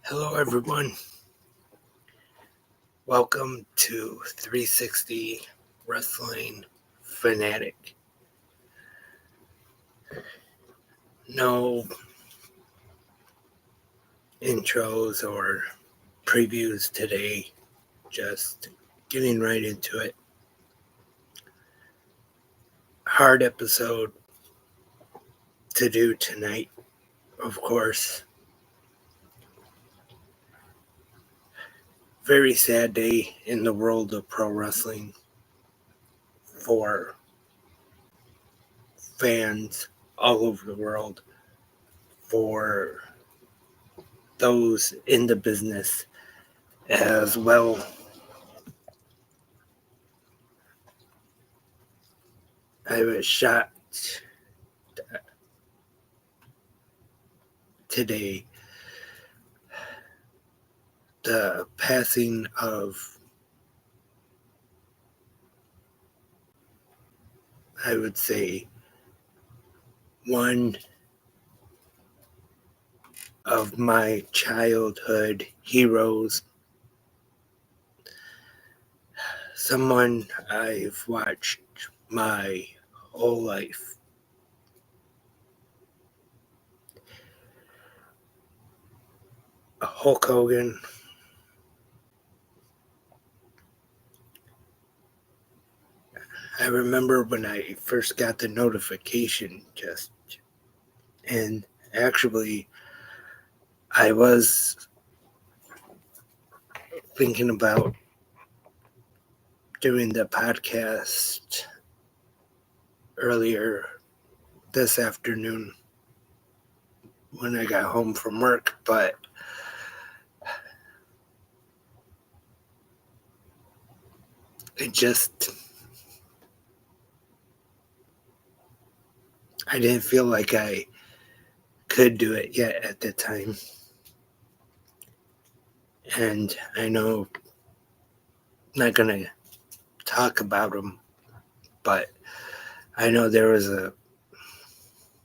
Hello, everyone. Welcome to 360 Wrestling Fanatic. No intros or previews today, just getting right into it. Hard episode to do tonight, of course. Very sad day in the world of pro wrestling for fans all over the world, for those in the business as well. I was shocked today the passing of, I would say, one of my childhood heroes, someone I've watched my whole life. Hulk Hogan. I remember when I first got the notification, and actually I was thinking about doing the podcast earlier this afternoon when I got home from work, but I didn't feel like I could do it yet at the time. And I know I'm not going to talk about him, but I know there was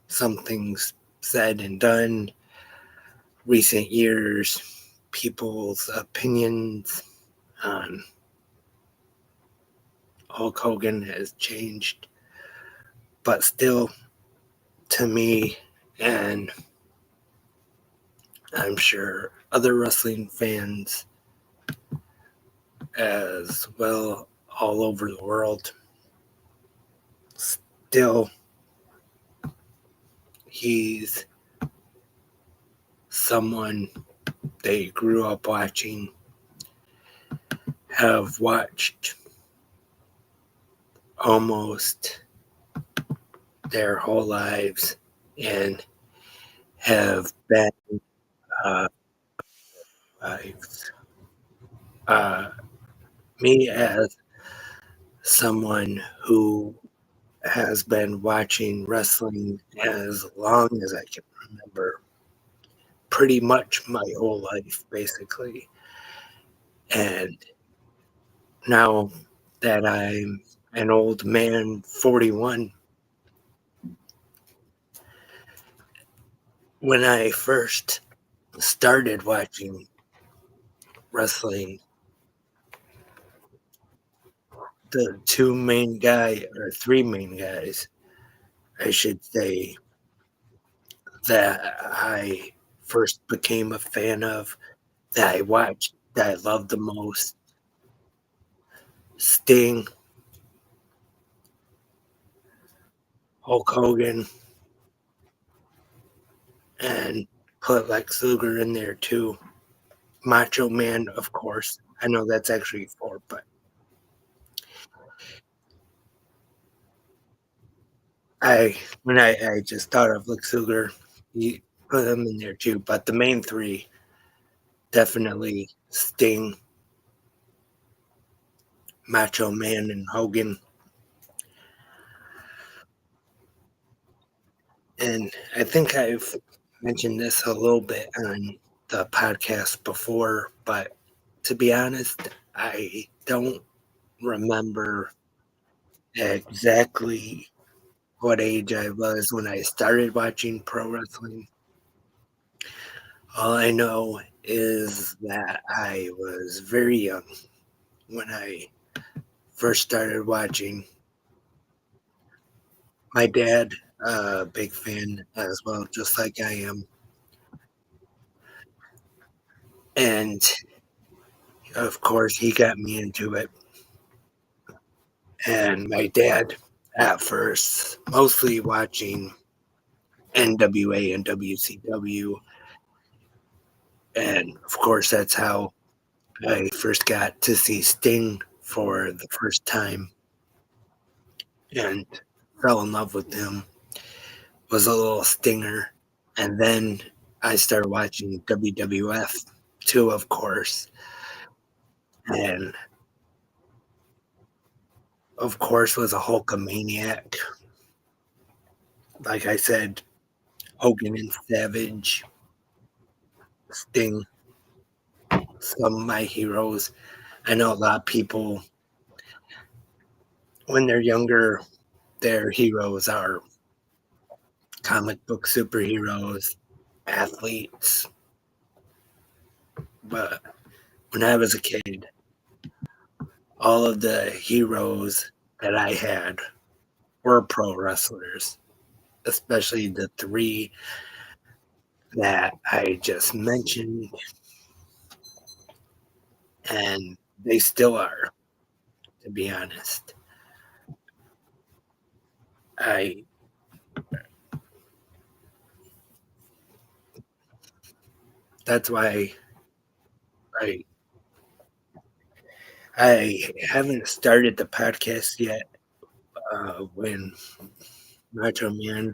some things said and done recent years, people's opinions on Hulk Hogan has changed, but still, to me, and I'm sure other wrestling fans as well all over the world, still, he's someone they grew up watching, have watched almost their whole lives, and have been lives. Me as someone who has been watching wrestling as long as I can remember, pretty much my whole life, basically. And now that I'm an old man, 41, when I first started watching wrestling, the three main guys, I should say, that I first became a fan of, that I watched, that I loved the most: Sting, Hulk Hogan, and put Lex Luger in there too. Macho Man, of course. I know that's actually four, but when I just thought of Lex Luger, you put him in there too. But the main three, definitely Sting, Macho Man, and Hogan. And I think I've mentioned this a little bit on the podcast before, but to be honest, I don't remember exactly what age I was when I started watching pro wrestling. All I know is that I was very young when I first started watching. My dad, big fan as well, just like I am. And of course, he got me into it. And my dad, at first, mostly watching NWA and WCW. And of course, that's how I first got to see Sting for the first time and fell in love with him. Was a little stinger. And then I started watching WWF too, of course. And of course, was a Hulkamaniac. Like I said, Hogan and Savage, Sting, some of my heroes. I know a lot of people, when they're younger, their heroes are comic book superheroes, athletes. But when I was a kid, all of the heroes that I had were pro wrestlers, especially the three that I just mentioned, and they still are, to be honest. I that's why I I haven't started the podcast yet. When Macho Man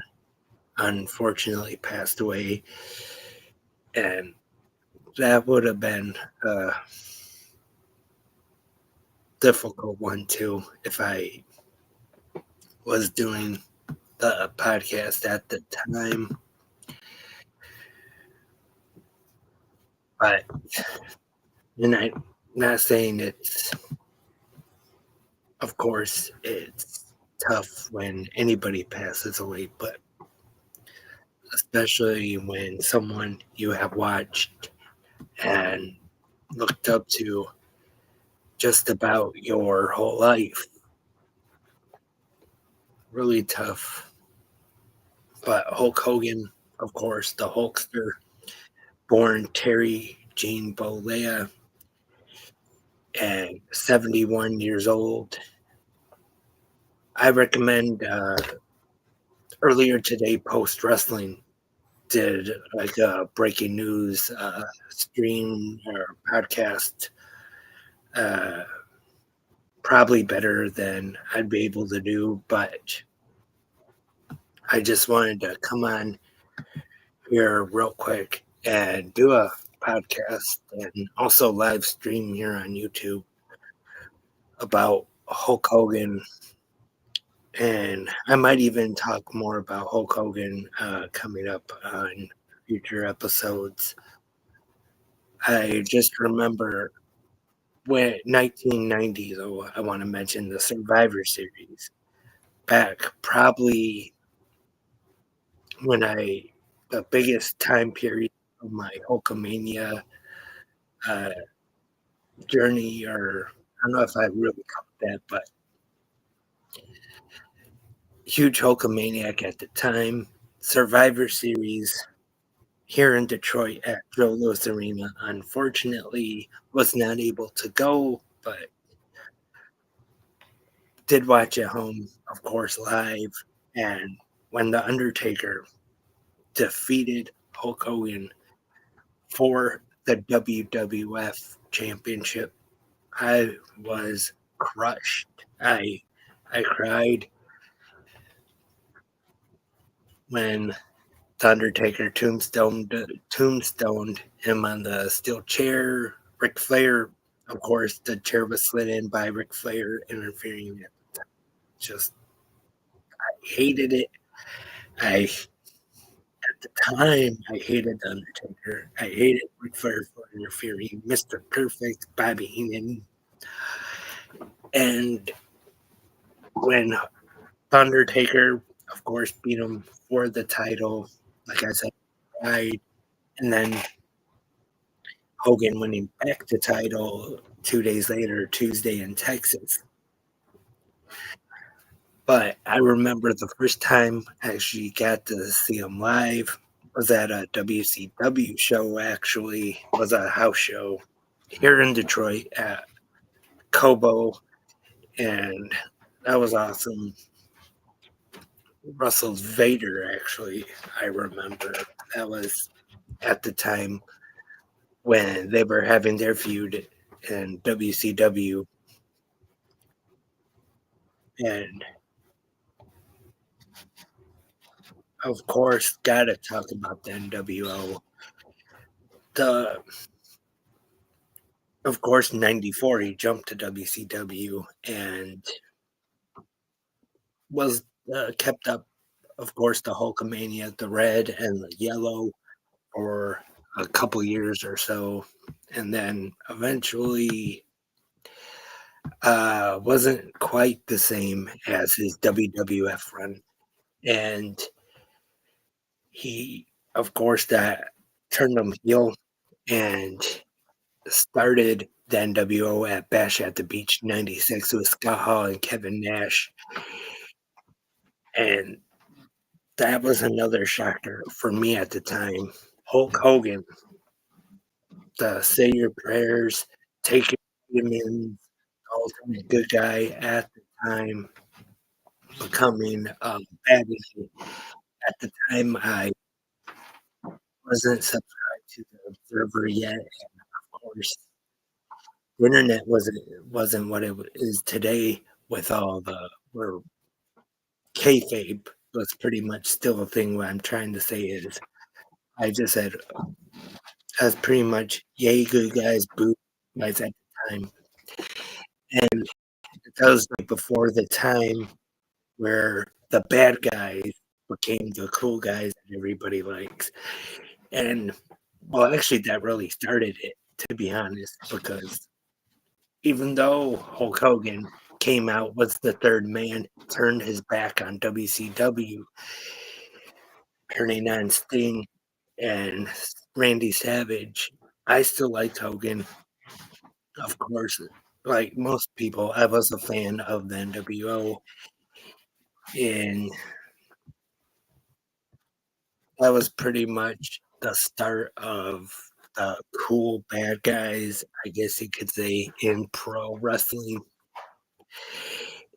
unfortunately passed away, and that would have been a difficult one too if I was doing the podcast at the time. But and I'm not saying it's, of course, it's tough when anybody passes away, but especially when someone you have watched and looked up to just about your whole life. Really tough. But Hulk Hogan, of course, the Hulkster, born Terry Jean Bollea, and 71 years old. I recommend earlier today, Post Wrestling did like a breaking news stream or podcast, uh, probably better than I'd be able to do, but I just wanted to come on here real quick and do a podcast and also live stream here on YouTube about Hulk Hogan. And I might even talk more about Hulk Hogan coming up on future episodes. I just remember when 1990s, oh, I want to mention the Survivor Series back probably when the biggest time period of my Hulkamania uh, journey, or I don't know if I really caught that, but huge Hulkamaniac at the time. Survivor Series here in Detroit at Joe Louis Arena. Unfortunately, was not able to go, but did watch at home, of course, live. And when The Undertaker defeated Hulk Hogan for the WWF Championship, I was crushed. I cried when The Undertaker tombstoned him on the steel chair. Ric Flair, of course, the chair was slid in by Ric Flair interfering. Just hated it. I At the time I hated the Undertaker. I hated Ric Flair for interfering. Mr. Perfect, Bobby Heenan, and when Undertaker, of course, beat him for the title, like I said, I and then Hogan winning back the title 2 days later, Tuesday in Texas. But I remember the first time I actually got to see him live was at a WCW show, actually. It was a house show here in Detroit at Kobo, and that was awesome. Russell's Vader, actually, I remember. That was at the time when they were having their feud in WCW, and of course, gotta talk about the NWO. The Of course, '94 he jumped to WCW and was kept up, of course, the Hulkamania, the red and the yellow for a couple years or so, and then eventually wasn't quite the same as his WWF run, and he, of course, that turned him heel and started the NWO at Bash at the Beach '96 with Scott Hall and Kevin Nash, and that was another shocker for me at the time. Hulk Hogan, the Say Your Prayers, Take Vitamins, ultimate good guy at the time, becoming bad guy. At the time, I wasn't subscribed to the Observer yet, and of course, the internet wasn't what it is today with all the where kayfabe was pretty much still a thing. What I'm trying to say is, I just said as pretty much yay good guys, boo guys at the time, and that was like before the time where the bad guys became the cool guys that everybody likes. And well, actually, that really started it, to be honest, because even though Hulk Hogan came out, was the third man, turned his back on WCW, turning on Sting and Randy Savage, I still liked Hogan. Of course, like most people, I was a fan of the NWO, and that was pretty much the start of the cool bad guys, I guess you could say, in pro wrestling.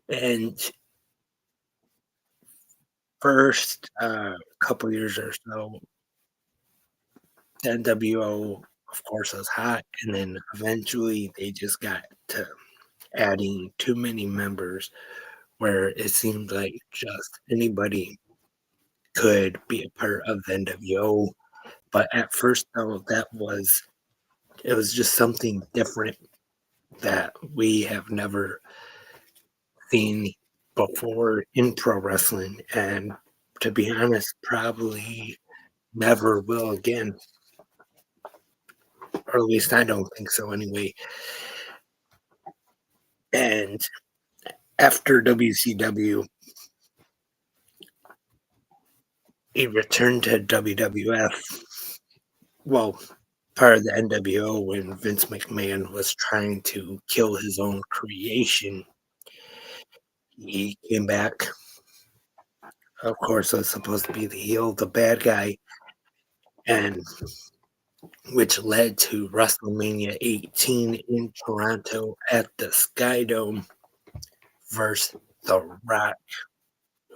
And first couple years or so, the NWO, of course, was hot, and then eventually they just got to adding too many members, where it seemed like just anybody could be a part of the NWO. But at first, though, it was just something different that we have never seen before in pro wrestling, and to be honest, probably never will again, or at least I don't think so anyway. And after WCW, he returned to WWF. Well, part of the NWO when Vince McMahon was trying to kill his own creation. He came back. Of course, was supposed to be the heel, the bad guy, and which led to WrestleMania 18 in Toronto at the Skydome versus The Rock,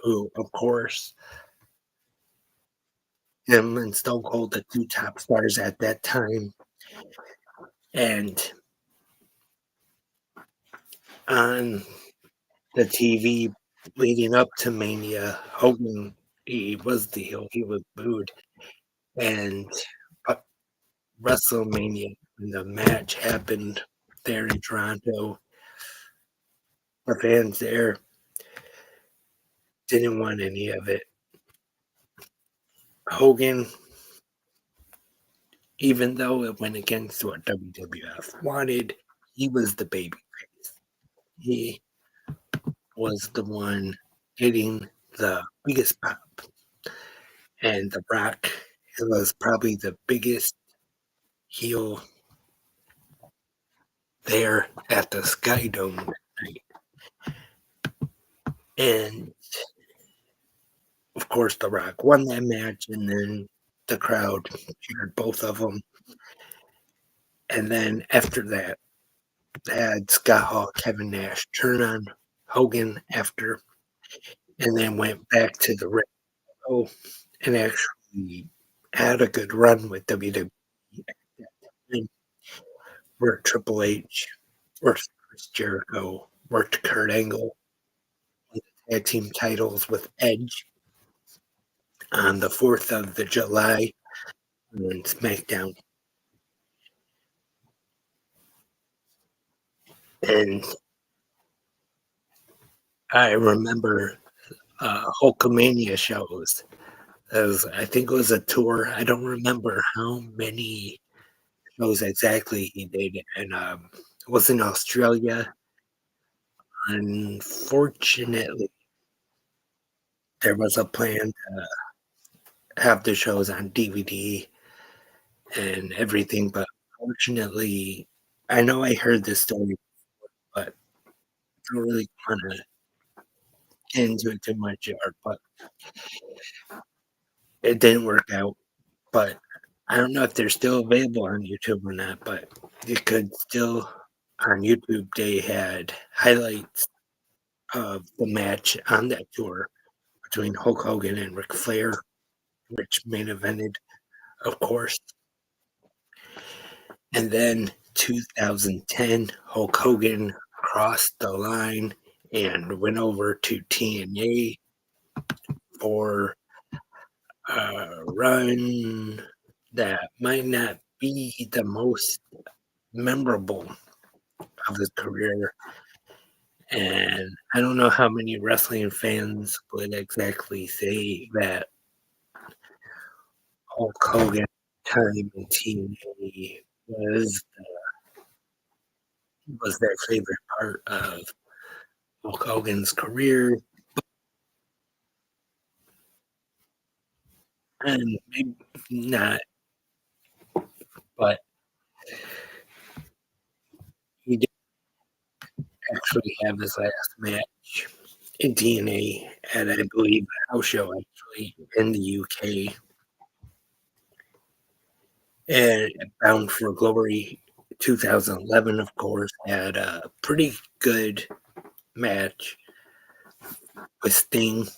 who, of course, him and Stone Cold, the two top stars at that time. And on the TV leading up to Mania, Hogan, he was the heel, he was booed. And uh, WrestleMania, when the match happened there in Toronto, the fans there didn't want any of it. Hogan, even though it went against what WWF wanted, he was the baby face. He was the one getting the biggest pop. And The Rock was probably the biggest heel there at the Sky Dome that night. And of course, The Rock won that match, and then the crowd cheered both of them. And then after that, had Scott Hall, Kevin Nash turn on Hogan after, and then went back to the ring. Oh, and actually had a good run with WWE at that time, where Triple H worked Chris Jericho, worked Kurt Angle, won the tag team titles with Edge on the 4th of the July on SmackDown. And I remember Hulkamania shows. As I think it was a tour. I don't remember how many shows exactly he did, and it was in Australia. Unfortunately, there was a plan to have the shows on DVD and everything, but unfortunately, I know I heard this story, but I don't really want to get into it too much, but it didn't work out. But I don't know if they're still available on YouTube or not, but you could still on YouTube, they had highlights of the match on that tour between Hulk Hogan and Ric Flair, which main evented, of course. And then 2010, Hulk Hogan crossed the line and went over to TNA for a run that might not be the most memorable of his career. And I don't know how many wrestling fans would exactly say that Hulk Hogan time in TNA was their favorite part of Hulk Hogan's career, and maybe not, but he did actually have his last match in TNA at, I believe, a house show actually in the UK. And Bound for Glory 2011, of course, had a pretty good match with Sting,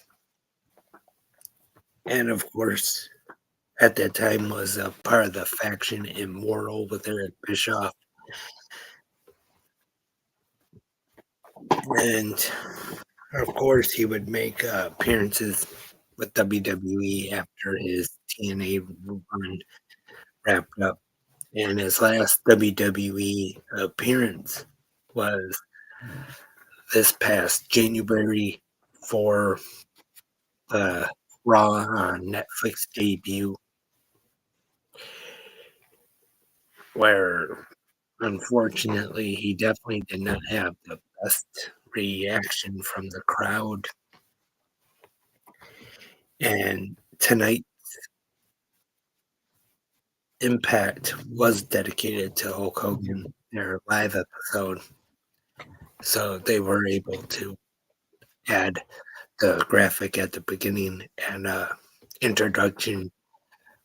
and of course, at that time was a part of the faction Immortal with Eric Bischoff, and of course, he would make appearances with WWE after his TNA run wrapped up, and his last WWE appearance was this past January for the Raw on Netflix debut, where unfortunately he definitely did not have the best reaction from the crowd. And tonight, Impact was dedicated to Hulk Hogan, their live episode, so they were able to add the graphic at the beginning and introduction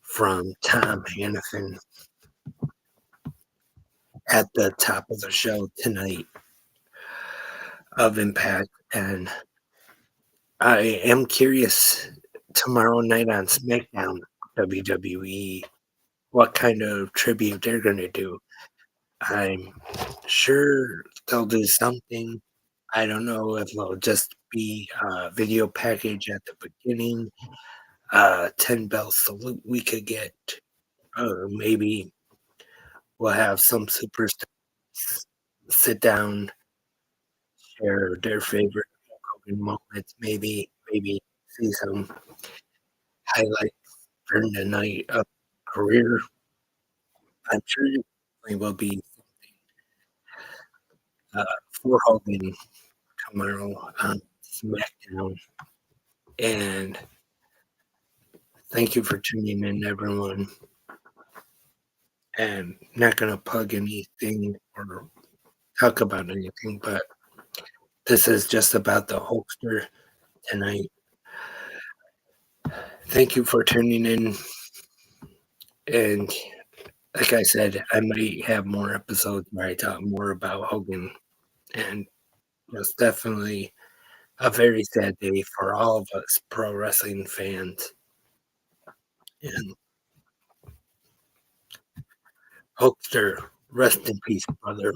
from Tom Hannafin at the top of the show tonight of Impact. And I am curious tomorrow night on SmackDown WWE what kind of tribute they're going to do. I'm sure they'll do something. I don't know if it'll just be a video package at the beginning, 10 bell salute we could get, or maybe we'll have some superstars sit down, share their favorite Hogan moments, maybe see some highlights during the night of career. I'm sure it will be for Hogan tomorrow on SmackDown. And thank you for tuning in, everyone. And not gonna plug anything or talk about anything, but this is just about the Hulkster tonight. Thank you for tuning in. And like I said, I might have more episodes where I talk more about Hogan. And it's definitely a very sad day for all of us pro wrestling fans. And Hulkster, rest in peace, brother.